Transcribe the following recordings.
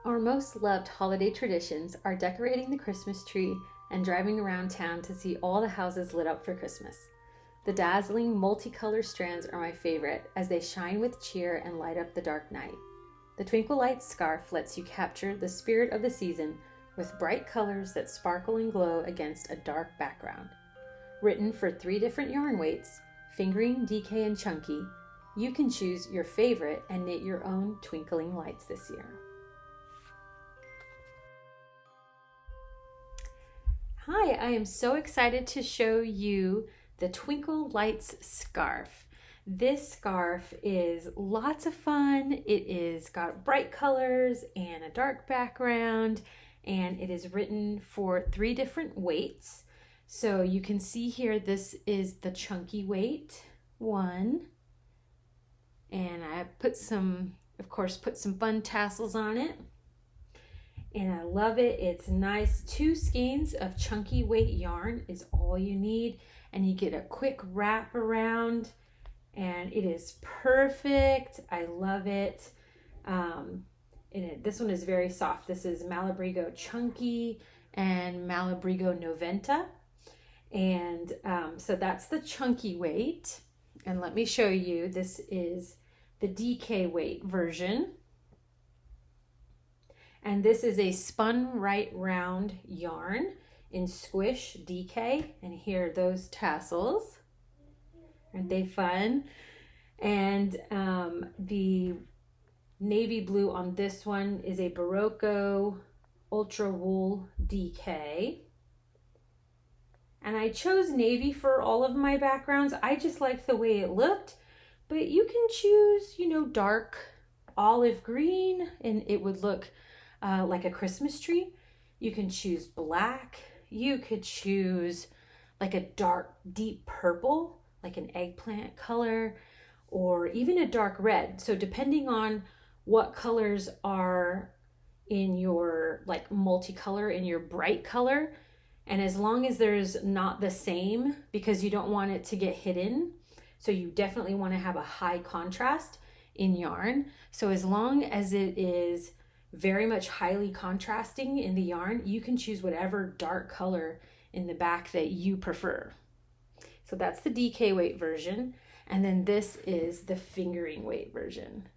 Our most loved holiday traditions are decorating the Christmas tree and driving around town to see all the houses lit up for Christmas. The dazzling multicolor strands are my favorite as they shine with cheer and light up the dark night. The Twinkle Lights scarf lets you capture the spirit of the season with bright colors that sparkle and glow against a dark background. Written for 3 different yarn weights, fingering, DK, and chunky, you can choose your favorite and knit your own twinkling lights this year. Hi, I am so excited to show you the Twinkle Lights scarf. This scarf is lots of fun. It is got bright colors and a dark background, and it is written for 3 different weights. So you can see here, this is the chunky weight 1. And I put some fun tassels on it. And I love it. It's nice. 2 skeins of chunky weight yarn is all you need. And you get a quick wrap around. And it is perfect. I love it. This one is very soft. This is Malabrigo Chunky and Malabrigo Noventa. And so that's the chunky weight. And let me show you, this is the DK weight version. And this is a spun right round yarn in Squish DK. And here are those tassels. Aren't they fun? And the navy blue on this one is a Barocco Ultra Wool DK. And I chose navy for all of my backgrounds. I just liked the way it looked. But you can choose, dark olive green, and it would look like a Christmas tree. You can choose black. You could choose like a dark, deep purple, like an eggplant color, or even a dark red. So depending on what colors are in your multicolor, in your bright color, and as long as there's not the same, because you don't want it to get hidden, so you definitely want to have a high contrast in yarn. So as long as it is very much highly contrasting in the yarn, you can choose whatever dark color in the back that you prefer. So that's the DK weight version. And then this is the fingering weight version.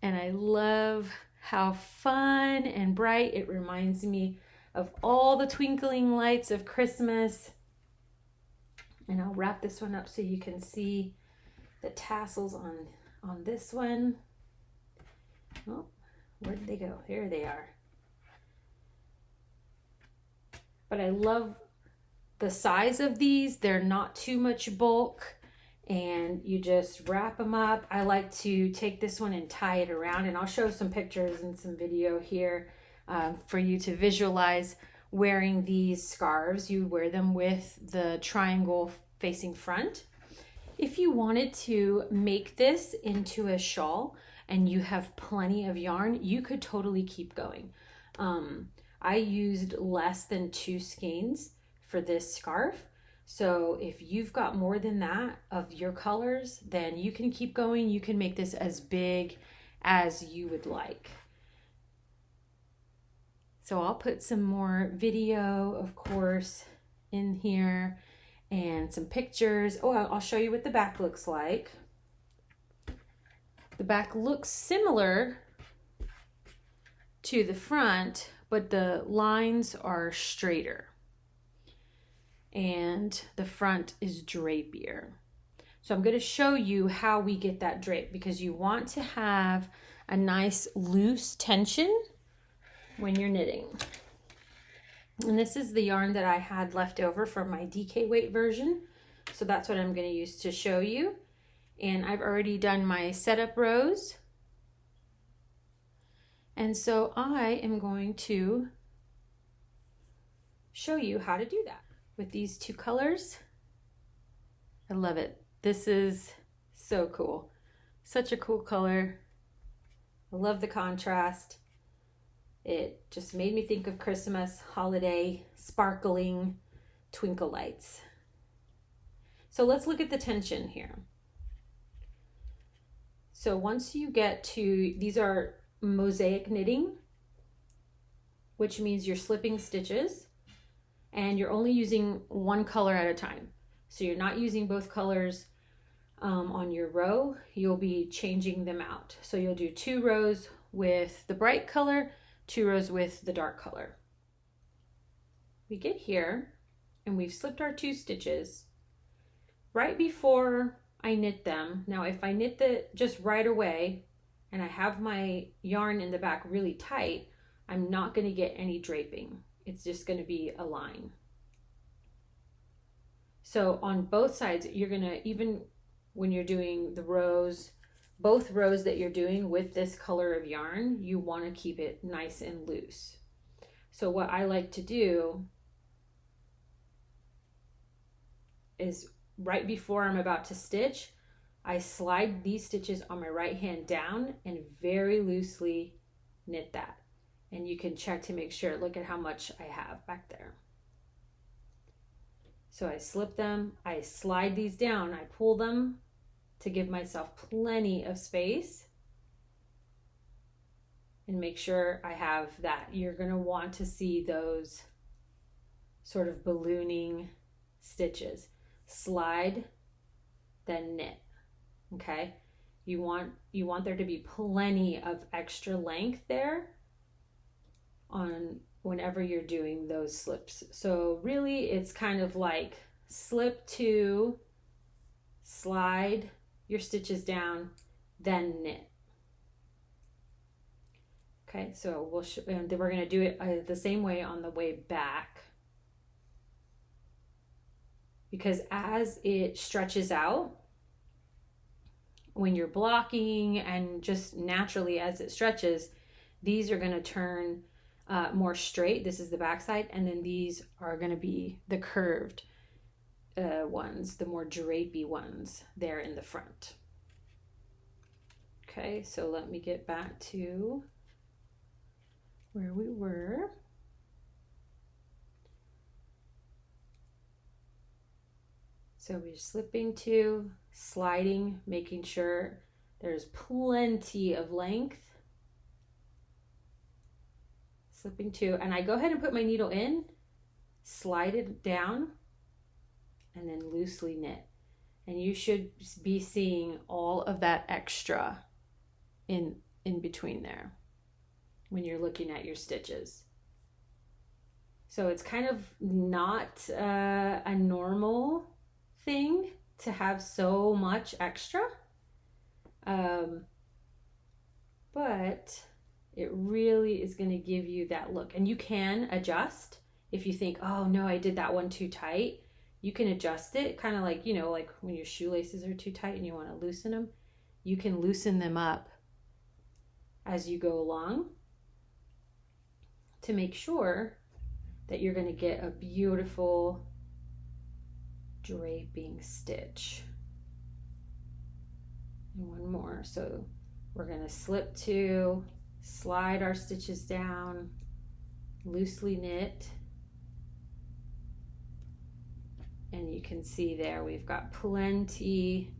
And I love how fun and bright it reminds me of all the twinkling lights of Christmas. And I'll wrap this one up so you can see the tassels on this one. Oh, where did they go? Here they are. But I love the size of these. They're not too much bulk, and you just wrap them up. I like to take this one and tie it around, and I'll show some pictures and some video here for you to visualize wearing these scarves. You wear them with the triangle facing front. If you wanted to make this into a shawl and you have plenty of yarn, you could totally keep going. I used less than 2 skeins for this scarf. So if you've got more than that of your colors, then you can keep going. You can make this as big as you would like. So I'll put some more video, of course, in here and some pictures. Oh, I'll show you what the back looks like. The back looks similar to the front, but the lines are straighter. And the front is drapier. So I'm going to show you how we get that drape, because you want to have a nice loose tension when you're knitting. And this is the yarn that I had left over from my DK weight version. So that's what I'm going to use to show you. And I've already done my setup rows. And so I am going to show you how to do that with these 2 colors. I love it. This is so cool. Such a cool color. I love the contrast. It just made me think of Christmas, holiday, sparkling twinkle lights. So let's look at the tension here. So once you get to, these are mosaic knitting, which means you're slipping stitches and you're only using one color at a time. So you're not using both colors on your row. You'll be changing them out. So you'll do 2 rows with the bright color, 2 rows with the dark color. We get here and we've slipped our 2 stitches right before I knit them. Now if I knit just right away and I have my yarn in the back really tight, I'm not going to get any draping. It's just going to be a line. So on both sides, you're going to, even when you're doing the rows, both rows that you're doing with this color of yarn, you want to keep it nice and loose. So what I like to do is right before I'm about to stitch, I slide these stitches on my right hand down and very loosely knit that. And you can check to make sure, look at how much I have back there. So I slip them, I slide these down, I pull them to give myself plenty of space and make sure I have that. You're going to want to see those sort of ballooning stitches. Slide, then knit. Okay? You want there to be plenty of extra length there on whenever you're doing those slips. So really it's kind of like slip 2, slide your stitches down, then knit. Okay, so and then we're going to do it the same way on the way back, because as it stretches out, when you're blocking and just naturally as it stretches, these are going to turn more straight. This is the back side, and then these are going to be the curved ones, the more drapey ones there in the front. Okay, so let me get back to where we were. So we're slipping 2, sliding, making sure there's plenty of length. Slipping 2, and I go ahead and put my needle in, slide it down, and then loosely knit. And you should be seeing all of that extra in between there when you're looking at your stitches. So it's kind of not a normal thing to have so much extra, but it really is going to give you that look. And you can adjust if you think, oh no, I did that one too tight. You can adjust it, kind of like, you know, like when your shoelaces are too tight and you want to loosen them, you can loosen them up as you go along to make sure that you're going to get a beautiful draping stitch. And one more. So we're going to slip 2, slide our stitches down, loosely knit, and you can see there we've got plenty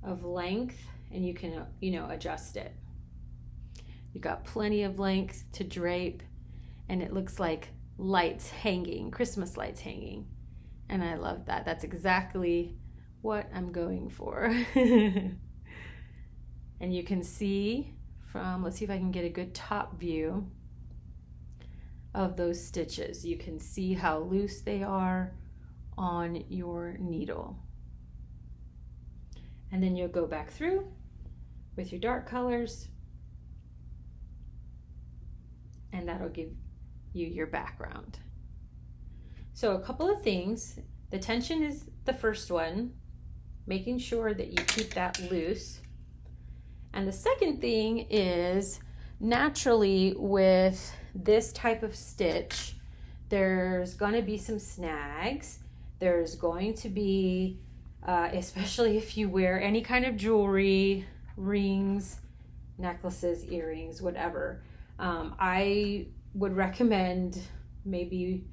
of length, and you can, you know, adjust it. You've got plenty of length to drape, and it looks like lights hanging, Christmas lights hanging, and I love that. That's exactly what I'm going for. And you can see from, let's see if I can get a good top view of those stitches. You can see how loose they are on your needle. And then you'll go back through with your dark colors, and that'll give you your background. So a couple of things. The tension is the first one, making sure that you keep that loose. And the second thing is, naturally with this type of stitch, there's going to be some snags. There's going to be, especially if you wear any kind of jewelry, rings, necklaces, earrings, whatever. I would recommend maybe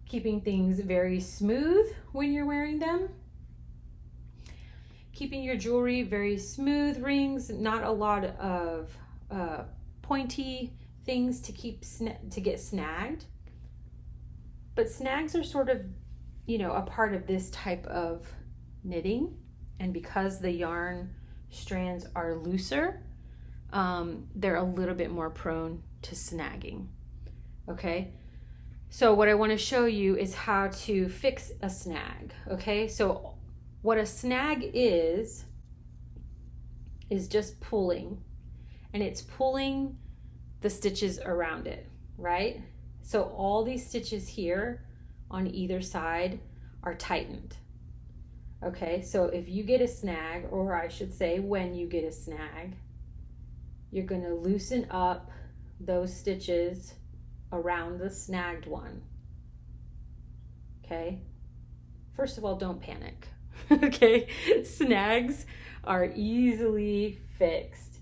keeping things very smooth when you're wearing them. keeping your jewelry very smooth rings, not a lot of pointy things to get snagged. But snags are sort of, a part of this type of knitting, and because the yarn strands are looser, they're a little bit more prone to snagging. Okay, so what I want to show you is how to fix a snag. Okay, so what a snag is just pulling, and it's pulling the stitches around it, right? So all these stitches here on either side are tightened. Okay, so if you get a snag, or I should say when you get a snag, you're going to loosen up those stitches around the snagged one. Okay, first of all, don't panic. Okay, snags are easily fixed.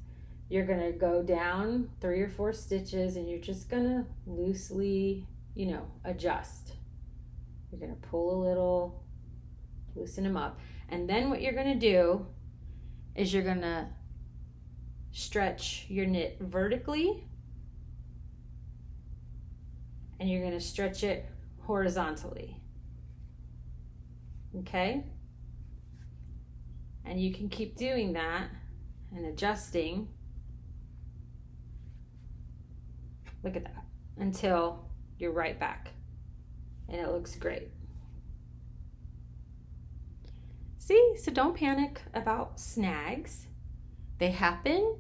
You're going to go down 3 or 4 stitches and you're just going to loosely, adjust. You're going to pull a little, loosen them up. And then what you're going to do is you're going to stretch your knit vertically, and you're going to stretch it horizontally. Okay? And you can keep doing that and adjusting. Look at that, until you're right back, and it looks great. See, so don't panic about snags. They happen.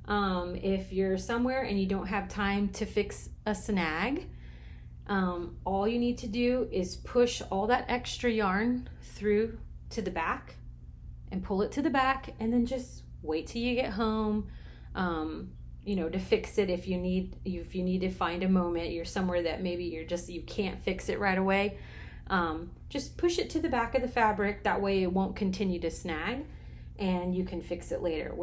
If you're somewhere and you don't have time to fix a snag, all you need to do is push all that extra yarn through to the back and pull it to the back, and then just wait till you get home, to fix it. If you need to find a moment, you're somewhere that maybe you can't fix it right away, just push it to the back of the fabric. That way it won't continue to snag, and you can fix it later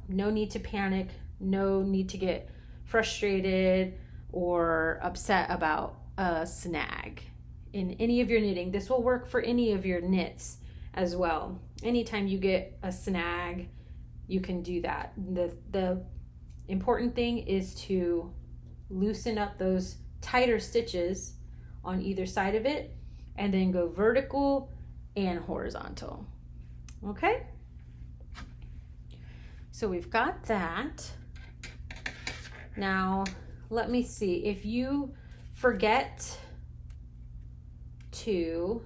no need to panic, no need to get frustrated or upset about a snag in any of your knitting. This will work for any of your knits as well. Anytime you get a snag, you can do that. The important thing is to loosen up those tighter stitches on either side of it, and then go vertical and horizontal. Okay? So we've got that. Now, let me see. If you forget to,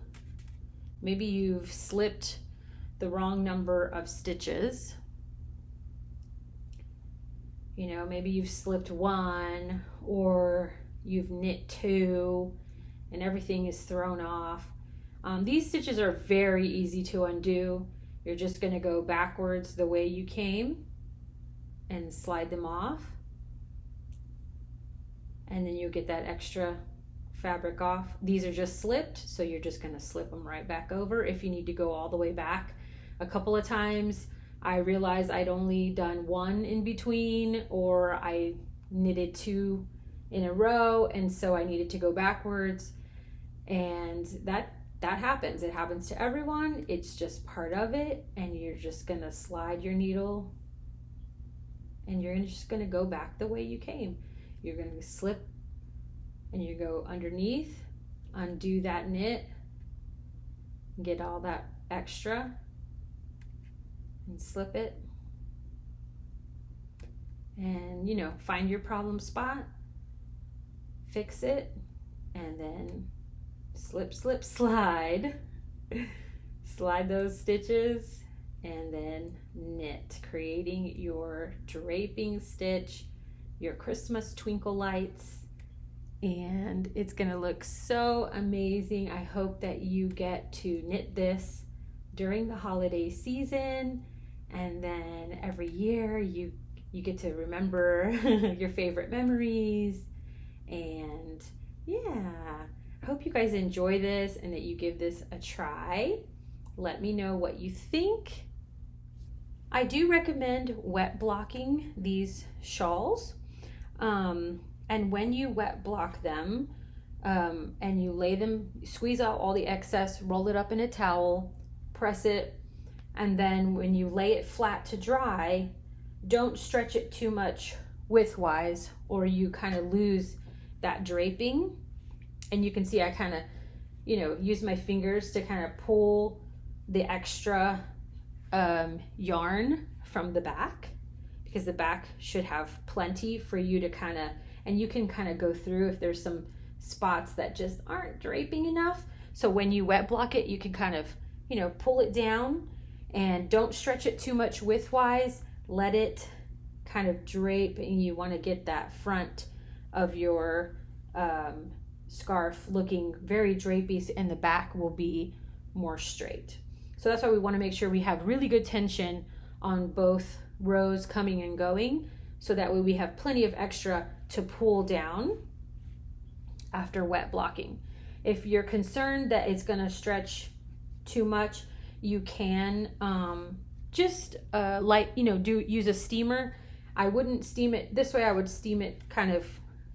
maybe you've slipped the wrong number of stitches. Maybe you've slipped 1, or you've knit 2, and everything is thrown off. These stitches are very easy to undo. You're just going to go backwards the way you came and slide them off, and then you'll get that extra fabric off. These are just slipped, so you're just going to slip them right back over. If you need to go all the way back a couple of times, I realized I'd only done 1 in between, or I knitted 2 in a row, and so I needed to go backwards, and that happens. It happens to everyone. It's just part of it, and you're just going to slide your needle, and you're just going to go back the way you came. You're going to slip, and you go underneath, undo that knit, get all that extra, and slip it, and find your problem spot, fix it, and then slip, slip, slide those stitches, and then knit, creating your draping stitch, your Christmas twinkle lights, and it's gonna look so amazing. I hope that you get to knit this during the holiday season, and then every year you get to remember your favorite memories. And yeah, I hope you guys enjoy this and that you give this a try. Let me know what you think. I do recommend wet blocking these shawls, and when you wet block them, and you lay them, squeeze out all the excess, roll it up in a towel, press it And then when you lay it flat to dry, don't stretch it too much widthwise or you kind of lose that draping. And you can see I kind of, use my fingers to kind of pull the extra yarn from the back, because the back should have plenty for you to kind of, and you can kind of go through if there's some spots that just aren't draping enough. So when you wet block it, you can kind of, pull it down, and don't stretch it too much widthwise. Let it kind of drape, and you want to get that front of your scarf looking very drapey, and the back will be more straight. So that's why we want to make sure we have really good tension on both rows coming and going, so that way we have plenty of extra to pull down after wet blocking. If you're concerned that it's going to stretch too much, you can just use a steamer. I wouldn't steam it this way. I would steam it kind of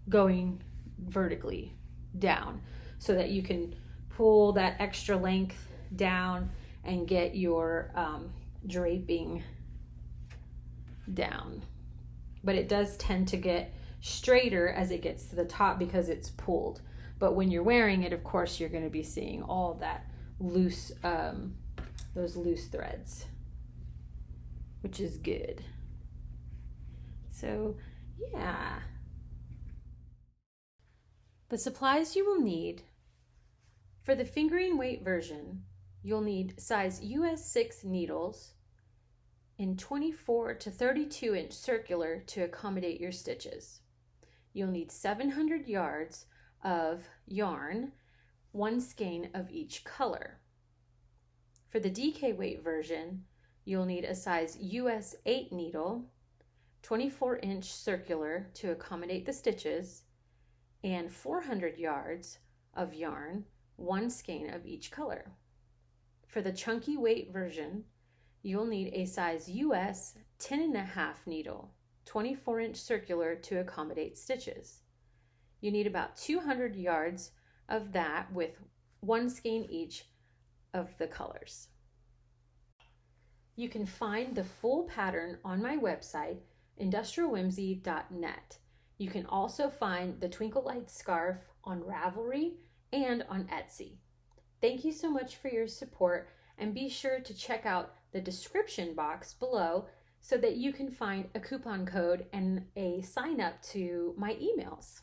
going vertically down, so that you can pull that extra length down and get your draping down. But it does tend to get straighter as it gets to the top because it's pulled. But when you're wearing it, of course, you're going to be seeing all that loose, those loose threads, which is good. So yeah. The supplies you will need for the fingering weight version, you'll need size US 6 needles in 24 to 32 inch circular to accommodate your stitches. You'll need 700 yards of yarn, 1 skein of each color. For the DK weight version, you'll need a size US 8 needle, 24 inch circular to accommodate the stitches, and 400 yards of yarn, 1 skein of each color. For the chunky weight version, you'll need a size US 10.5 needle, 24 inch circular to accommodate stitches. You need about 200 yards of that with 1 skein each of the colors. You can find the full pattern on my website, industrialwhimsy.net. You can also find the Twinkle Light scarf on Ravelry and on Etsy. Thank you so much for your support, and be sure to check out the description box below so that you can find a coupon code and a sign up to my emails.